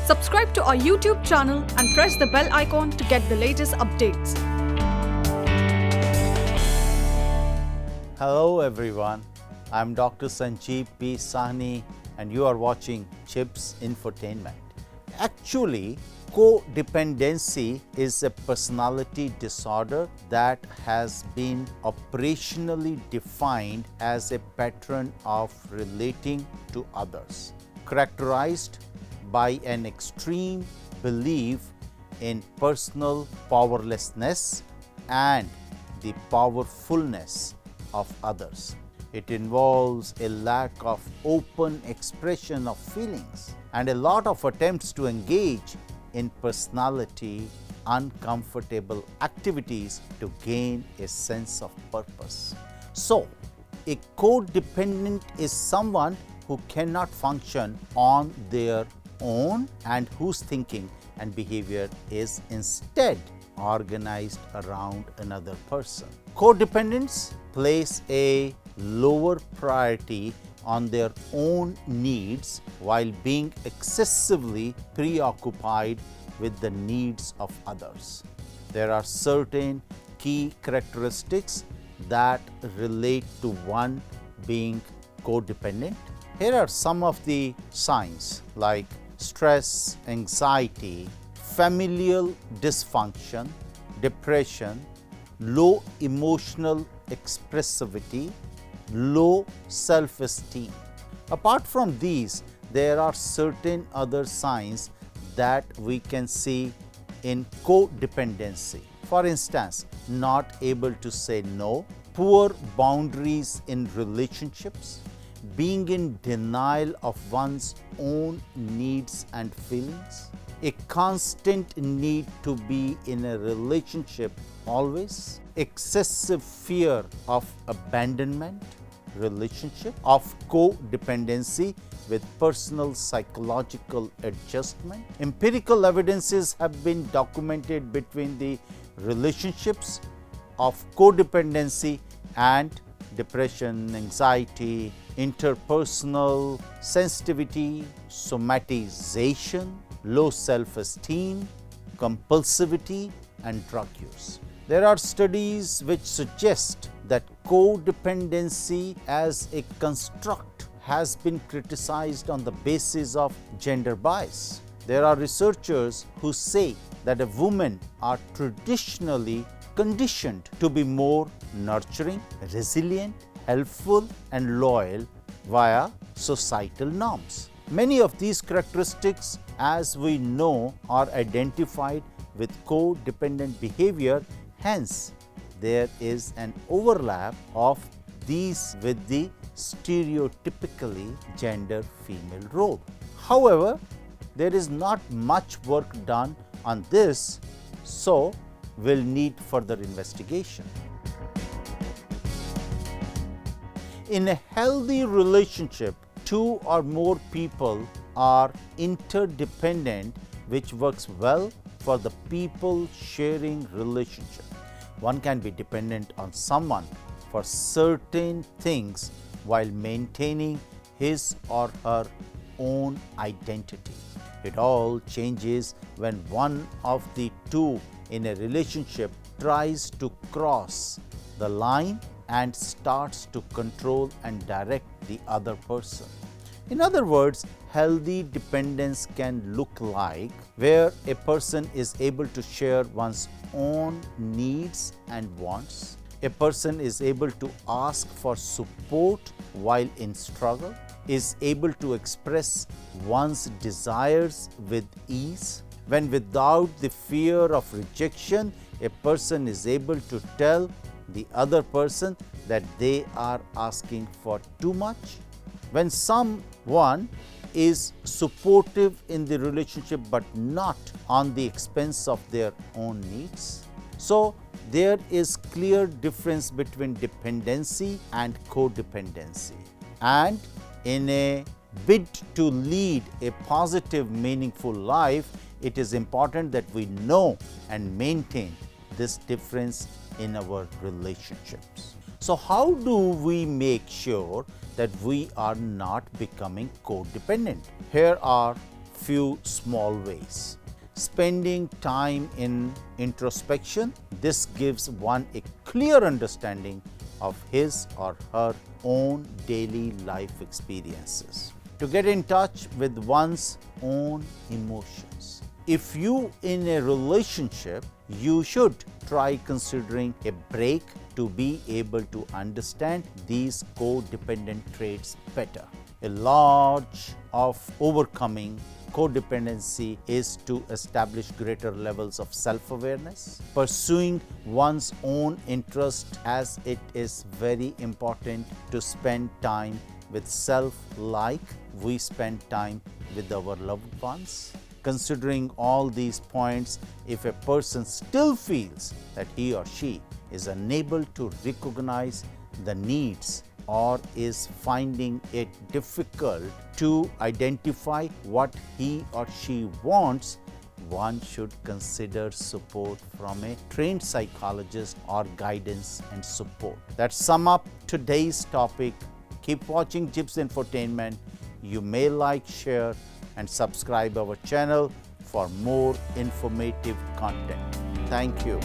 Subscribe to our YouTube channel and press the bell icon to get the latest updates. Hello everyone, I am Dr. Sanjeev P. Sahni and you are watching JIBS Infotainment. Actually, co-dependency is a personality disorder that has been operationally defined as a pattern of relating to others, characterized by an extreme belief in personal powerlessness and the powerfulness of others. It involves a lack of open expression of feelings and a lot of attempts to engage in personality uncomfortable activities to gain a sense of purpose. So, a codependent is someone who cannot function on their own and whose thinking and behavior is instead organized around another person. Codependents place a lower priority on their own needs while being excessively preoccupied with the needs of others. There are certain key characteristics that relate to one being codependent. Here are some of the signs like stress, anxiety, familial dysfunction, depression, low emotional expressivity, low self-esteem. Apart from these, there are certain other signs that we can see in codependency. For instance, not able to say no, poor boundaries in relationships, being in denial of one's own needs and feelings, a constant need to be in a relationship always, excessive fear of abandonment, relationship, of codependency with personal psychological adjustment. Empirical evidences have been documented between the relationships of codependency and depression, anxiety, interpersonal sensitivity, somatization, low self-esteem, compulsivity, and drug use. There are studies which suggest that codependency as a construct has been criticized on the basis of gender bias. There are researchers who say that women are traditionally conditioned to be more nurturing, resilient, helpful, and loyal via societal norms. Many of these characteristics, as we know, are identified with codependent behavior. Hence, there is an overlap of these with the stereotypically gender female role. However, there is not much work done on this, so we'll need further investigation. In a healthy relationship, two or more people are interdependent, which works well for the people sharing relationship. One can be dependent on someone for certain things while maintaining his or her own identity. It all changes when one of the two in a relationship tries to cross the line and starts to control and direct the other person. In other words, healthy dependence can look like where a person is able to share one's own needs and wants. A person is able to ask for support while in struggle, is able to express one's desires with ease, when without the fear of rejection, a person is able to tell the other person that they are asking for too much, when someone is supportive in the relationship but not on the expense of their own needs. So, there is clear difference between dependency and codependency. And in a bid to lead a positive, meaningful life, it is important that we know and maintain this difference in our relationships. So, how do we make sure that we are not becoming codependent? Here are few small ways. Spending time in introspection. This gives one a clear understanding of his or her own daily life experiences. To get in touch with one's own emotions. If you in a relationship, you should try considering a break to be able to understand these codependent traits better. A large of overcoming codependency is to establish greater levels of self-awareness, pursuing one's own interest, as it is very important to spend time with self like we spend time with our loved ones. Considering all these points, if a person still feels that he or she is unable to recognize the needs or is finding it difficult to identify what he or she wants, one should consider support from a trained psychologist or guidance and support. That sum up today's topic. Keep watching JIBS Infotainment. You may like, share and subscribe our channel for more informative content. Thank you.